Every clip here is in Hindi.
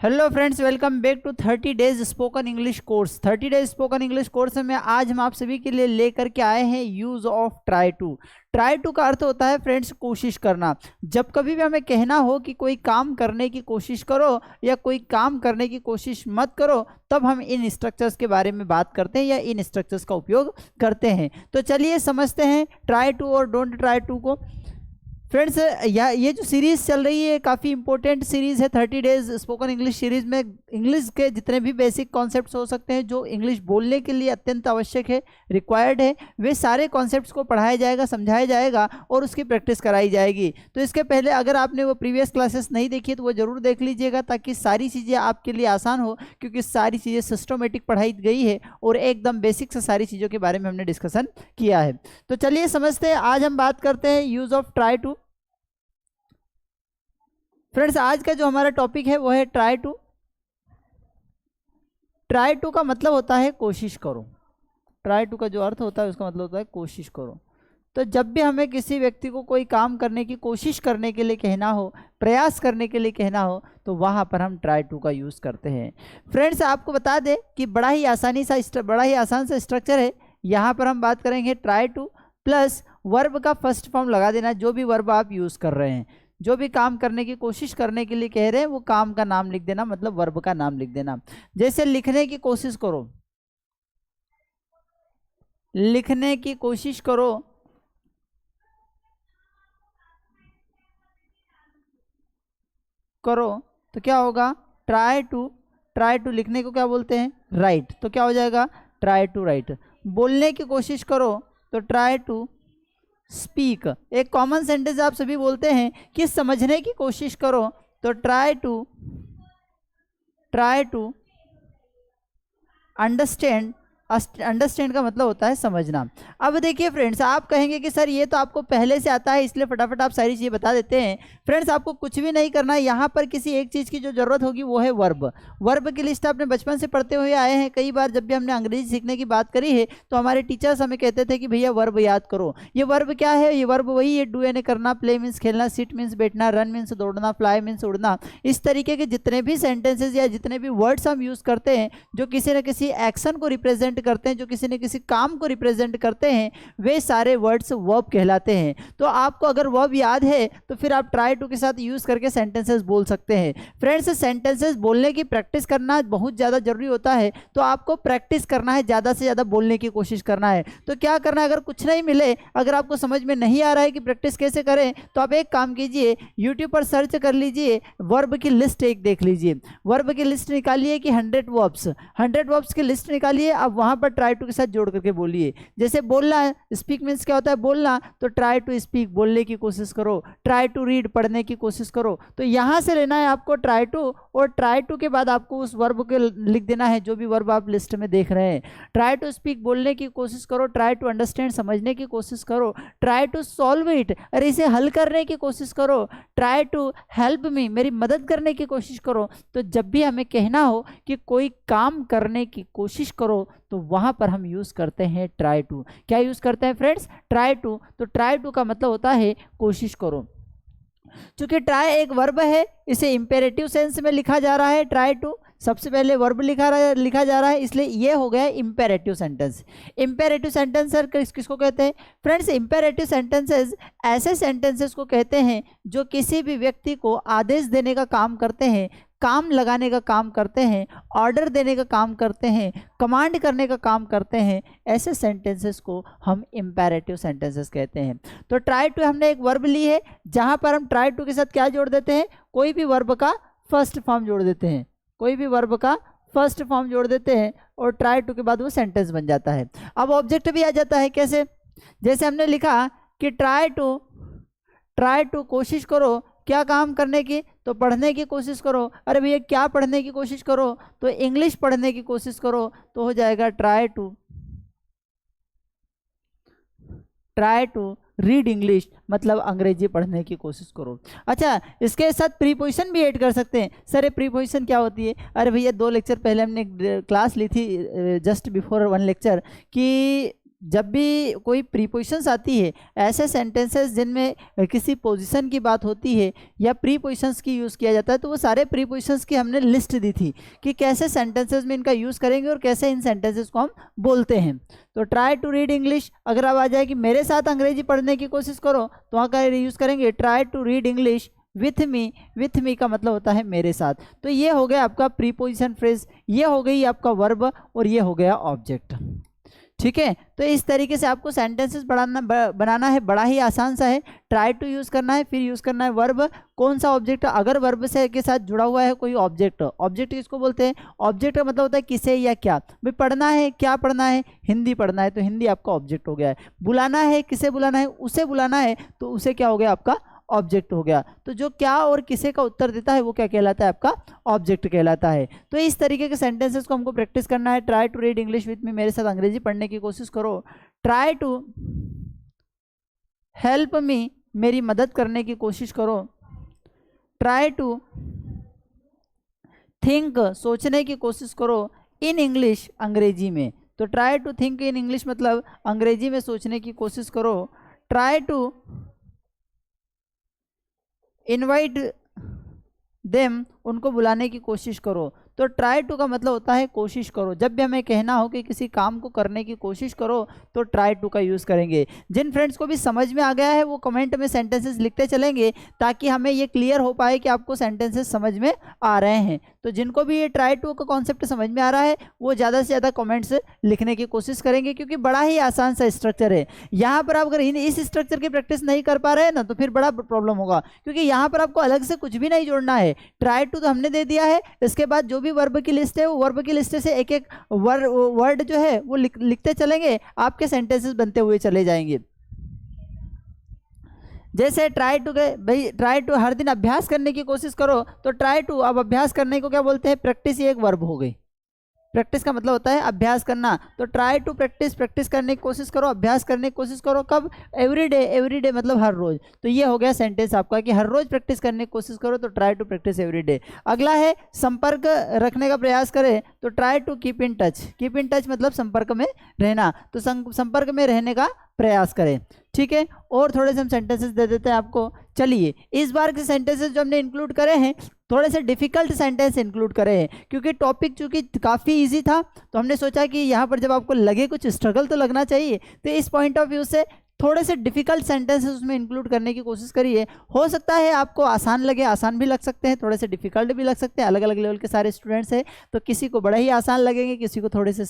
Hello friends, welcome back to 30 days spoken English course. 30 days spoken English course में आज हम आप सभी के लिए लेकर के आए हैं use of try to. Try to का अर्थ होता है फ्रेंड्स कोशिश करना। जब कभी भी हमें कहना हो कि कोई काम करने की कोशिश करो या कोई काम करने की कोशिश मत करो, तब हम इन स्ट्रक्चर्स के बारे में बात करते हैं या इन स्ट्रक्चर्स का उपयोग करते हैं। तो चलिए समझते हैं ट्राई टू और डोंट ट्राई टू को। फ्रेंड्स, ये जो सीरीज़ चल रही है काफ़ी इंपॉर्टेंट सीरीज़ है। 30 डेज स्पोकन इंग्लिश सीरीज़ में इंग्लिश के जितने भी बेसिक कॉन्सेप्ट्स हो सकते हैं जो इंग्लिश बोलने के लिए अत्यंत आवश्यक है, रिक्वायर्ड है, वे सारे कॉन्सेप्ट्स को पढ़ाया जाएगा, समझाया जाएगा और उसकी प्रैक्टिस कराई जाएगी। तो इसके पहले अगर आपने वो प्रीवियस क्लासेस नहीं देखी तो वो ज़रूर देख लीजिएगा ताकि सारी चीज़ें आपके लिए आसान हो, क्योंकि सारी चीज़ें सिस्टमेटिक पढ़ाई गई है और एकदम बेसिक से सारी चीज़ों के बारे में हमने डिस्कशन किया है। तो चलिए समझते हैं। आज हम बात करते हैं use of try to. Friends, आज का जो हमारा टॉपिक है वो है ट्राई टू। ट्राई टू का मतलब होता है कोशिश करो। ट्राई टू का जो अर्थ होता है उसका मतलब होता है कोशिश करो। तो जब भी हमें किसी व्यक्ति को कोई काम करने की कोशिश करने के लिए कहना हो, प्रयास करने के लिए कहना हो, तो वहाँ पर हम ट्राई टू का यूज़ करते हैं। फ्रेंड्स, आपको बता दें कि बड़ा ही आसान सा स्ट्रक्चर है। यहाँ पर हम बात करेंगे ट्राई टू प्लस वर्ब का फर्स्ट फॉर्म लगा देना। जो भी वर्ब आप यूज़ कर रहे हैं, जो भी काम करने की कोशिश करने के लिए कह रहे हैं, वो काम का नाम लिख देना, मतलब वर्ब का नाम लिख देना। जैसे लिखने की कोशिश करो, लिखने की कोशिश करो, तो क्या होगा? Try to. ट्राई टू लिखने को क्या बोलते हैं? राइट। तो क्या हो जाएगा? Try to write. बोलने की कोशिश करो तो ट्राई टू स्पीक। एक कॉमन सेंटेंस आप सभी बोलते हैं कि समझने की कोशिश करो तो ट्राई टू अंडरस्टैंड। अंडरस्टैंड का मतलब होता है समझना। अब देखिए फ्रेंड्स, आप कहेंगे कि सर ये तो आपको पहले से आता है इसलिए फटाफट आप सारी चीज़ें बता देते हैं। फ्रेंड्स, आपको कुछ भी नहीं करना है। यहाँ पर किसी एक चीज़ की जो ज़रूरत होगी वो है वर्ब। वर्ब की लिस्ट आपने बचपन से पढ़ते हुए आए हैं। कई बार जब भी हमने अंग्रेजी सीखने की बात करी है तो हमारे टीचर्स हमें कहते थे कि भैया वर्ब याद करो। ये वर्ब क्या है? ये वर्ब वही है, डू यानी करना, प्ले मीन्स खेलना, सिट मीन्स बैठना, रन मीन्स दौड़ना, फ्लाई मीन्स उड़ना। इस तरीके के जितने भी सेंटेंसेज या जितने भी वर्ड्स हम यूज़ करते हैं जो किसी न किसी एक्शन को रिप्रेजेंट करते हैं, जो किसी न किसी काम को रिप्रेजेंट करते हैं, वे सारे वर्ड्स वर्ब कहलाते हैं। तो आपको अगर वर्ब याद है तो फिर आप ट्राई टू के साथ यूज करके सेंटेंसेस बोल सकते हैं। फ्रेंड्स, सेंटेंसेस बोलने की प्रैक्टिस करना बहुत ज़्यादा जरूरी होता है। तो आपको प्रैक्टिस करना है, ज़्यादा से ज़्यादा बोलने की कोशिश करना है। तो क्या करना है? अगर कुछ नहीं मिले, अगर आपको समझ में नहीं आ रहा है कि प्रैक्टिस कैसे करें, तो आप एक काम कीजिए, यूट्यूब पर सर्च कर लीजिए, वर्ब की लिस्ट एक देख लीजिए। वर्ब की लिस्ट निकालिए कि 100 वर्ब्स की लिस्ट निकालिए। अब वहाँ पर ट्राई टू के साथ जोड़ करके बोलिए। जैसे बोलना है, स्पीक मीन्स क्या होता है? बोलना। तो ट्राई टू स्पीक, बोलने की कोशिश करो। ट्राई टू रीड, पढ़ने की कोशिश करो। तो यहाँ से लेना है आपको ट्राई टू, और ट्राई टू के बाद आपको उस वर्ब को लिख देना है जो भी वर्ब आप लिस्ट में देख रहे हैं। ट्राई टू स्पीक, बोलने की कोशिश करो। ट्राई टू अंडरस्टैंड, समझने की कोशिश करो। ट्राई टू सॉल्व इट, अरे इसे हल करने की कोशिश करो। ट्राई टू हेल्प मी, मेरी मदद करने की कोशिश करो। तो जब भी हमें कहना हो कि कोई काम करने की कोशिश करो तो वहां पर हम यूज करते हैं ट्राई टू। क्या यूज करते हैं फ्रेंड्स? Try to. तो ट्राई टू का मतलब होता है कोशिश करो। चूंकि ट्राई एक वर्ब है, इसे इंपेरेटिव सेंस में लिखा जा रहा है। ट्राई टू सबसे पहले वर्ब लिखा जा रहा है, इसलिए ये हो गया इंपेरेटिव सेंटेंस। इंपेरेटिव सेंटेंस किसको कहते हैं फ्रेंड्स? इंपेरेटिव सेंटेंसेस ऐसे सेंटेंसेस को कहते हैं जो किसी भी व्यक्ति को आदेश देने का काम करते हैं, काम लगाने का काम करते हैं, ऑर्डर देने का काम करते हैं, कमांड करने का काम करते हैं। ऐसे सेंटेंसेस को हम इंपेरेटिव सेंटेंसेस कहते हैं। तो ट्राई टू हमने एक वर्ब ली है, जहां पर हम ट्राई टू के साथ क्या जोड़ देते हैं? कोई भी वर्ब का फर्स्ट फॉर्म जोड़ देते हैं। कोई भी वर्ब का फर्स्ट फॉर्म जोड़ देते हैं और ट्राई टू के बाद वो सेंटेंस बन जाता है। अब ऑब्जेक्ट भी आ जाता है। कैसे? जैसे हमने लिखा कि ट्राई टू कोशिश करो, क्या काम करने की? तो पढ़ने की कोशिश करो। अरे भैया क्या पढ़ने की कोशिश करो? तो इंग्लिश पढ़ने की कोशिश करो। तो हो जाएगा ट्राई टू रीड इंग्लिश, मतलब अंग्रेजी पढ़ने की कोशिश करो। अच्छा, इसके साथ प्रीपोजिशन भी ऐड कर सकते हैं। सर ये प्रीपोजिशन क्या होती है? अरे भैया 2 लेक्चर पहले हमने क्लास ली थी, जस्ट बिफोर 1 लेक्चर, कि जब भी कोई प्रीपोजिशंस आती है, ऐसे सेंटेंसेस जिनमें किसी पोजीशन की बात होती है या प्रीपोजिशंस की यूज़ किया जाता है, तो वो सारे प्रीपोजिशंस की हमने लिस्ट दी थी कि कैसे सेंटेंसेस में इनका यूज़ करेंगे और कैसे इन सेंटेंसेस को हम बोलते हैं। तो ट्राई टू रीड इंग्लिश, अगर अब आ जाए कि मेरे साथ अंग्रेजी पढ़ने की कोशिश करो, तो वहाँ का यूज़ करेंगे try to read English with me. With me का मतलब होता है मेरे साथ। तो ये हो गया आपका प्रीपोजिशन फ्रेज, ये हो गई आपका वर्ब, और ये हो गया ऑब्जेक्ट। ठीक है, तो इस तरीके से आपको सेंटेंसेस बनाना है, बड़ा ही आसान सा है। ट्राई टू यूज़ करना है, फिर यूज़ करना है वर्ब। कौन सा ऑब्जेक्ट? अगर वर्ब से के साथ जुड़ा हुआ है कोई ऑब्जेक्ट, ऑब्जेक्ट किसको बोलते हैं? ऑब्जेक्ट का मतलब होता है किसे या क्या। भाई पढ़ना है, क्या पढ़ना है? हिंदी पढ़ना है, तो हिंदी आपका ऑब्जेक्ट हो गया है। बुलाना है, किसे बुलाना है? उसे बुलाना है, तो उसे क्या हो गया? आपका ऑब्जेक्ट हो गया। तो जो क्या और किसे का उत्तर देता है वो क्या कहलाता है? आपका ऑब्जेक्ट कहलाता है। तो इस तरीके के सेंटेंसेस को हमको प्रैक्टिस करना है। Try to read English with me, मेरे साथ अंग्रेजी पढ़ने की कोशिश करो। ट्राई टू हेल्प मी, मेरी मदद करने की कोशिश करो। ट्राई टू थिंक, सोचने की कोशिश करो। इन इंग्लिश, अंग्रेजी में। तो try to think in English मतलब अंग्रेजी में सोचने की कोशिश करो। ट्राई टू इनवाइट देम, उनको बुलाने की कोशिश करो। तो ट्राई टू का मतलब होता है कोशिश करो। जब भी हमें कहना हो कि किसी काम को करने की कोशिश करो, तो ट्राई टू का यूज़ करेंगे। जिन फ्रेंड्स को भी समझ में आ गया है वो कमेंट में सेंटेंसेस लिखते चलेंगे, ताकि हमें ये क्लियर हो पाए कि आपको सेंटेंसेस समझ में आ रहे हैं। तो जिनको भी ये ट्राई टू का कॉन्सेप्ट समझ में आ रहा है वो ज़्यादा से ज़्यादा कमेंट्स लिखने की कोशिश करेंगे, क्योंकि बड़ा ही आसान सा स्ट्रक्चर है। यहाँ पर आप अगर इस स्ट्रक्चर की प्रैक्टिस नहीं कर पा रहे हैं ना, तो फिर बड़ा प्रॉब्लम होगा, क्योंकि यहाँ पर आपको अलग से कुछ भी नहीं जोड़ना है। ट्राई टू तो हमने दे दिया है, इसके बाद जो भी वर्ब की लिस्ट है वो वर्ब की लिस्ट से एक एक वर्ड जो है वो लिखते चलेंगे, आपके सेंटेंसेस बनते हुए चले जाएंगे। जैसे ट्राई टू के भाई, ट्राई टू हर दिन अभ्यास करने की कोशिश करो, तो ट्राई टू, अब अभ्यास करने को क्या बोलते हैं? प्रैक्टिस, ये एक वर्ब हो गई। प्रैक्टिस का मतलब होता है अभ्यास करना। तो ट्राई टू प्रैक्टिस, प्रैक्टिस करने की कोशिश करो, अभ्यास करने की कोशिश करो। कब? एवरीडे, एवरीडे मतलब हर रोज। तो ये हो गया सेंटेंस आपका कि हर रोज प्रैक्टिस करने की कोशिश करो, तो ट्राई टू प्रैक्टिस एवरीडे। अगला है संपर्क रखने का प्रयास करें, तो try to keep in touch. Keep in touch मतलब संपर्क में रहना, तो संपर्क में रहने का प्रयास करें। ठीक है, और थोड़े से हम सेंटेंसेस दे देते हैं आपको। चलिए, इस बार के सेंटेंसेस जो हमने इंक्लूड करे हैं, थोड़े से डिफिकल्ट सेंटेंस इंक्लूड करे हैं, क्योंकि टॉपिक चूंकि काफ़ी इजी था, तो हमने सोचा कि यहाँ पर जब आपको लगे कुछ स्ट्रगल तो लगना चाहिए, तो इस पॉइंट ऑफ व्यू से थोड़े से डिफिकल्ट सेंटेंसेस उसमें इंक्लूड करने की कोशिश करिए। हो सकता है आपको आसान लगे, आसान भी लग सकते हैं, थोड़े से डिफिकल्ट भी लग सकते हैं। अलग अलग लेवल के सारे स्टूडेंट्स हैं, तो किसी को बड़ा ही आसान लगेंगे, किसी को थोड़े से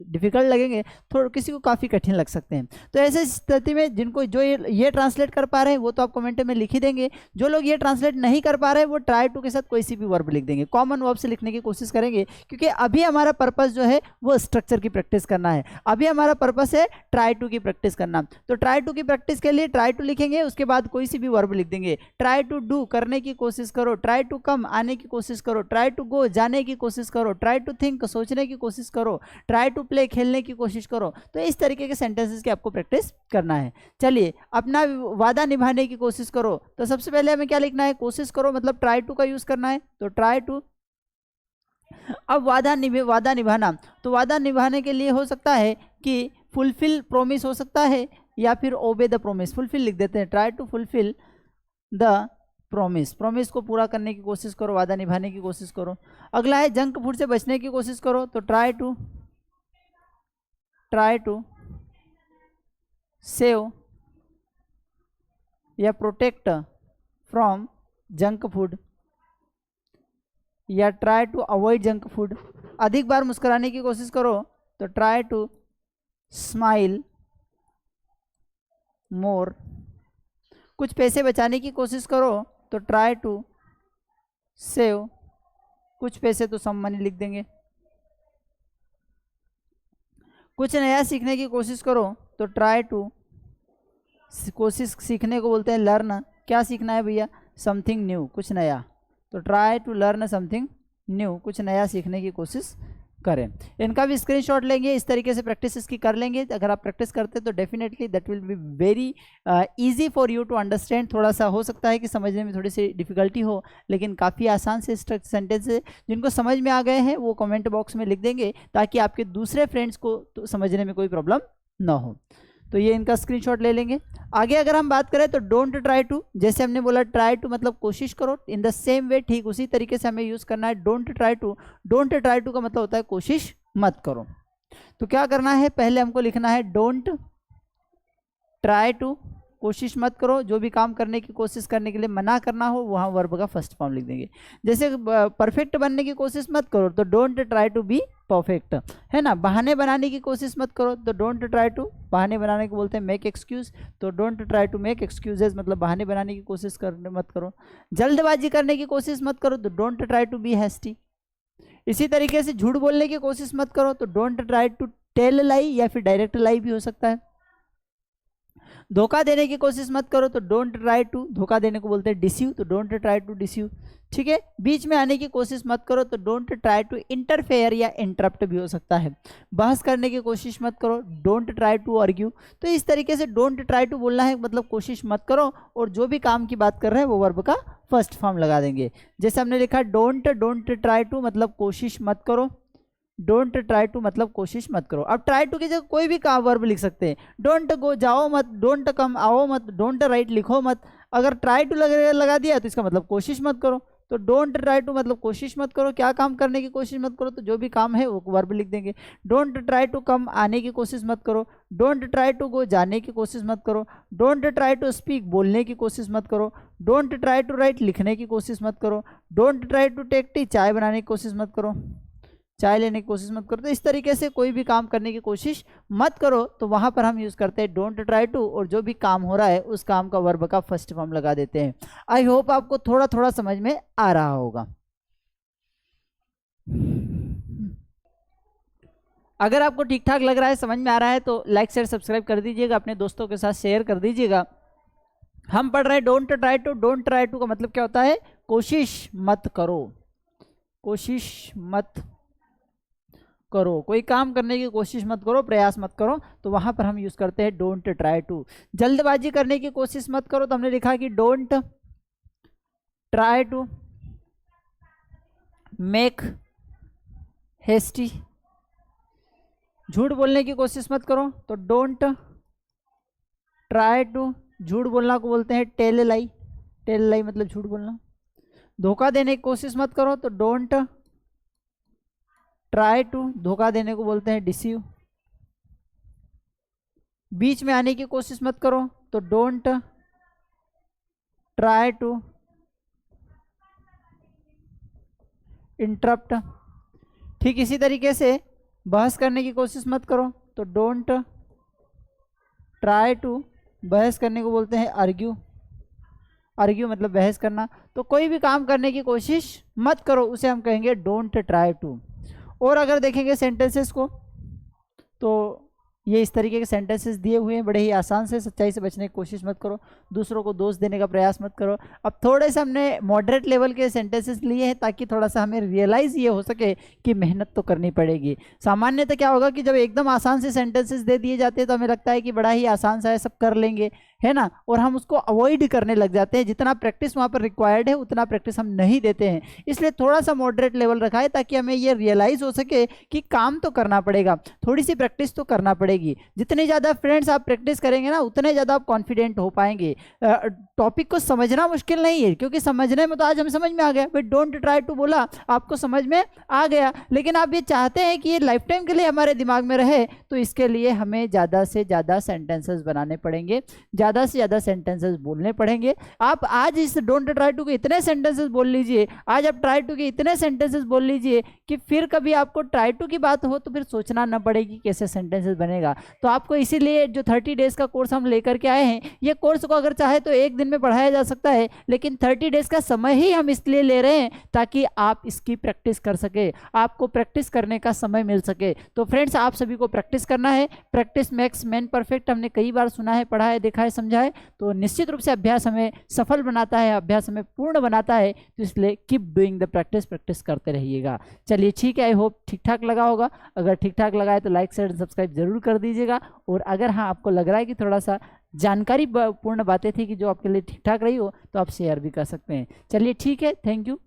डिफिकल्ट लगेंगे, किसी को काफ़ी कठिन लग सकते हैं। तो ऐसे स्थिति में जिनको जो ये ट्रांसलेट कर पा रहे हैं वो तो आप कमेंट में लिख ही देंगे। जो लोग ये ट्रांसलेट नहीं कर पा रहे हैं वो ट्राई टू के साथ कोई सी भी वर्ब लिख देंगे, कॉमन वर्ब से लिखने की कोशिश करेंगे, क्योंकि अभी हमारा पर्पस जो है वो स्ट्रक्चर की प्रैक्टिस करना है। अभी हमारा पर्पस है ट्राई टू की प्रैक्टिस करना। तो ट्राई टू की प्रैक्टिस के लिए ट्राई टू लिखेंगे, उसके बाद कोई सी भी वर्ब लिख देंगे। ट्राई टू डू, करने की कोशिश करो। ट्राई टू कम, आने की कोशिश करो। ट्राई टू गो, जाने की कोशिश करो। ट्राई टू थिंक, सोचने की कोशिश करो। ट्राई टू प्ले, खेलने की कोशिश करो। तो इस तरीके के सेंटेंसेस की आपको प्रैक्टिस करना है। चलिए, अपना वादा निभाने की कोशिश करो, तो सबसे पहले हमें क्या लिखना है? कोशिश करो मतलब ट्राई टू का यूज करना है, तो ट्राई टू। अब वादा निभाना, तो वादा निभाने के लिए हो सकता है कि फुलफिल प्रोमिस हो सकता है, या फिर ओबे द प्रोमिस। फुलफिल लिख देते हैं, try to fulfil the promise. Promise को पूरा करने की कोशिश करो, वादा निभाने की कोशिश करो। अगला है जंक फूड से बचने की कोशिश करो, तो ट्राई टू सेव या प्रोटेक्ट फ्रॉम जंक फूड, या try to avoid junk food. अधिक बार मुस्कुराने की कोशिश करो, तो ट्राई टू स्माइल मोर। कुछ पैसे बचाने की कोशिश करो, तो ट्राई टू सेव कुछ पैसे, तो सम मनी लिख देंगे। कुछ नया सीखने की कोशिश करो, तो ट्राई टू, कोशिश सीखने को बोलते हैं लर्न। क्या सीखना है भैया? समथिंग न्यू, कुछ नया। तो try to learn something new, कुछ नया सीखने की कोशिश करें। इनका भी स्क्रीनशॉट लेंगे, इस तरीके से प्रैक्टिस इसकी कर लेंगे। अगर आप प्रैक्टिस करते तो definitely that will be very easy for you to understand. थोड़ा सा हो सकता है कि समझने में थोड़ी सी डिफिकल्टी हो, लेकिन काफ़ी आसान से सेंटेंस है। जिनको समझ में आ गए हैं वो कमेंट बॉक्स में लिख देंगे, ताकि आपके दूसरे फ्रेंड्स को तो समझने में कोई प्रॉब्लम ना हो। तो ये इनका स्क्रीनशॉट ले लेंगे। आगे अगर हम बात करें तो डोंट ट्राई टू, जैसे हमने बोला ट्राई टू मतलब कोशिश करो, इन द सेम वे ठीक उसी तरीके से हमें यूज करना है don't try to. Don't try to का मतलब होता है कोशिश मत करो। तो क्या करना है, पहले हमको लिखना है डोंट ट्राई टू, कोशिश मत करो, जो भी काम करने की कोशिश करने के लिए मना करना हो वहाँ वर्ब का फर्स्ट फॉर्म लिख देंगे। जैसे परफेक्ट बनने की कोशिश मत करो तो don't try to be perfect, है ना। बहाने बनाने की कोशिश मत करो तो डोंट ट्राई टू, बहाने बनाने को बोलते हैं मेक एक्सक्यूज, तो don't try to make excuses मतलब बहाने बनाने की कोशिश करने मत करो। जल्दबाजी करने की कोशिश मत करो तो don't try to be hasty. इसी तरीके से झूठ बोलने की कोशिश मत करो तो don't try to tell lie, या फिर डायरेक्ट लाई भी हो सकता है। धोखा देने की कोशिश मत करो तो डोंट ट्राई टू, धोखा देने को बोलते हैं डिसीव, तो डोंट ट्राई टू डिसीव। ठीक है, बीच में आने की कोशिश मत करो तो डोंट ट्राई टू इंटरफेयर या इंटरप्ट भी हो सकता है। बहस करने की कोशिश मत करो, डोंट ट्राई टू आर्ग्यू। तो इस तरीके से डोंट ट्राई टू बोलना है मतलब कोशिश मत करो, और जो भी काम की बात कर रहे हैं वो वर्ब का फर्स्ट फॉर्म लगा देंगे। जैसे हमने लिखा डोंट ट्राई टू मतलब कोशिश मत करो, डोंट ट्राई टू मतलब कोशिश मत करो। अब ट्राई टू की जगह कोई भी काम वर्ब लिख सकते हैं, डोंट गो जाओ मत, डोंट कम आओ मत, डोंट राइट लिखो मत। अगर ट्राई टू लगा दिया तो इसका मतलब कोशिश मत करो। तो डोंट ट्राई टू मतलब कोशिश मत करो, क्या काम करने की कोशिश मत करो, तो जो भी काम है वो वर्ब लिख देंगे। डोंट ट्राई टू कम आने की कोशिश मत करो, डोंट ट्राई टू गो जाने की कोशिश मत करो, डोंट ट्राई टू स्पीक बोलने की कोशिश मत करो, डोंट ट्राई टू राइट लिखने की कोशिश मत करो, don't try to take tea चाय बनाने की कोशिश मत करो, चाय लेने की कोशिश मत करो। तो इस तरीके से कोई भी काम करने की कोशिश मत करो तो वहां पर हम यूज करते हैं डोंट ट्राई टू, और जो भी काम हो रहा है उस काम का वर्ब का फर्स्ट फॉर्म लगा देते हैं। आई होप आपको थोड़ा थोड़ा समझ में आ रहा होगा। अगर आपको ठीक ठाक लग रहा है, समझ में आ रहा है, तो लाइक शेयर सब्सक्राइब कर दीजिएगा, अपने दोस्तों के साथ शेयर कर दीजिएगा। हम पढ़ रहे हैं don't try to. Don't try to का मतलब क्या होता है, कोशिश मत करो, कोशिश मत करो, कोई काम करने की कोशिश मत करो, प्रयास मत करो, तो वहां पर हम यूज करते हैं डोंट ट्राई टू। जल्दबाजी करने की कोशिश मत करो तो हमने लिखा कि don't try to make hasty. झूठ बोलने की कोशिश मत करो तो डोंट ट्राई टू, झूठ बोलना को बोलते हैं टेल लाई, टेल लाई मतलब झूठ बोलना। धोखा देने की कोशिश मत करो तो डोंट ट्राई टू, धोखा देने को बोलते हैं डिसीव। बीच में आने की कोशिश मत करो तो डोंट ट्राई टू इंटरप्ट। ठीक इसी तरीके से बहस करने की कोशिश मत करो तो डोंट ट्राई टू, बहस करने को बोलते हैं आर्ग्यू, आर्ग्यू मतलब बहस करना। तो कोई भी काम करने की कोशिश मत करो उसे हम कहेंगे डोंट ट्राई टू। और अगर देखेंगे सेंटेंसेस को तो ये इस तरीके के सेंटेंसेस दिए हुए हैं, बड़े ही आसान से। सच्चाई से बचने की कोशिश मत करो, दूसरों को दोष देने का प्रयास मत करो। अब थोड़े से हमने मॉडरेट लेवल के सेंटेंसेस लिए हैं ताकि थोड़ा सा हमें रियलाइज़ ये हो सके कि मेहनत तो करनी पड़ेगी। सामान्यतः क्या होगा कि जब एकदम आसान से सेंटेंसेस दे दिए जाते हैं तो हमें लगता है कि बड़ा ही आसान सा है, सब कर लेंगे, है ना, और हम उसको अवॉइड करने लग जाते हैं। जितना प्रैक्टिस वहाँ पर रिक्वायर्ड है उतना प्रैक्टिस हम नहीं देते हैं, इसलिए थोड़ा सा मॉडरेट लेवल रखा है ताकि हमें ये रियलाइज़ हो सके कि काम तो करना पड़ेगा, थोड़ी सी प्रैक्टिस तो करना पड़ेगी। जितनी ज़्यादा फ्रेंड्स आप प्रैक्टिस करेंगे ना उतने ज़्यादा आप कॉन्फिडेंट हो पाएंगे। टॉपिक को समझना मुश्किल नहीं है, क्योंकि समझने में तो आज हमें समझ में आ गया, भाई डोंट ट्राई टू बोला आपको समझ में आ गया, लेकिन आप ये चाहते हैं कि ये लाइफ टाइम के लिए हमारे दिमाग में रहे, तो इसके लिए हमें ज़्यादा से ज़्यादा सेंटेंसेस बनाने पड़ेंगे, ज़्यादा से ज़्यादा सेंटेंसेस बोलने पड़ेंगे। आप आज इस डोंट ट्राई टू के इतने सेंटेंसेस बोल लीजिए, आज आप ट्राई टू के इतने सेंटेंसेस बोल लीजिए कि फिर कभी आपको ट्राई टू की बात हो तो फिर सोचना न पड़ेगी कैसे सेंटेंसेस बनेगा। तो आपको इसीलिए जो 30 डेज का कोर्स हम लेकर के आए हैं, ये कोर्स को अगर चाहे तो एक दिन में पढ़ाया जा सकता है, लेकिन 30 डेज का समय ही हम इसलिए ले रहे हैं ताकि आप इसकी प्रैक्टिस कर सके, आपको प्रैक्टिस करने का समय मिल सके। तो फ्रेंड्स आप सभी को प्रैक्टिस करना है, प्रैक्टिस मेक्स मैन परफेक्ट हमने कई बार सुना है, पढ़ा है, देखा है, समझा है। तो निश्चित रूप से अभ्यास हमें सफल बनाता है, अभ्यास हमें पूर्ण बनाता है, तो इसलिए keep doing the practice, practice करते रहिएगा। चलिए ठीक है, आई होप ठीक ठाक लगा होगा। अगर ठीक ठाक लगा है तो लाइक शेयर सब्सक्राइब जरूर कर दीजिएगा, और अगर हाँ आपको लग रहा है कि थोड़ा सा जानकारी पूर्ण बातें थी कि जो आपके लिए ठीक ठाक रही हो तो आप शेयर भी कर सकते हैं। चलिए ठीक है, थैंक यू।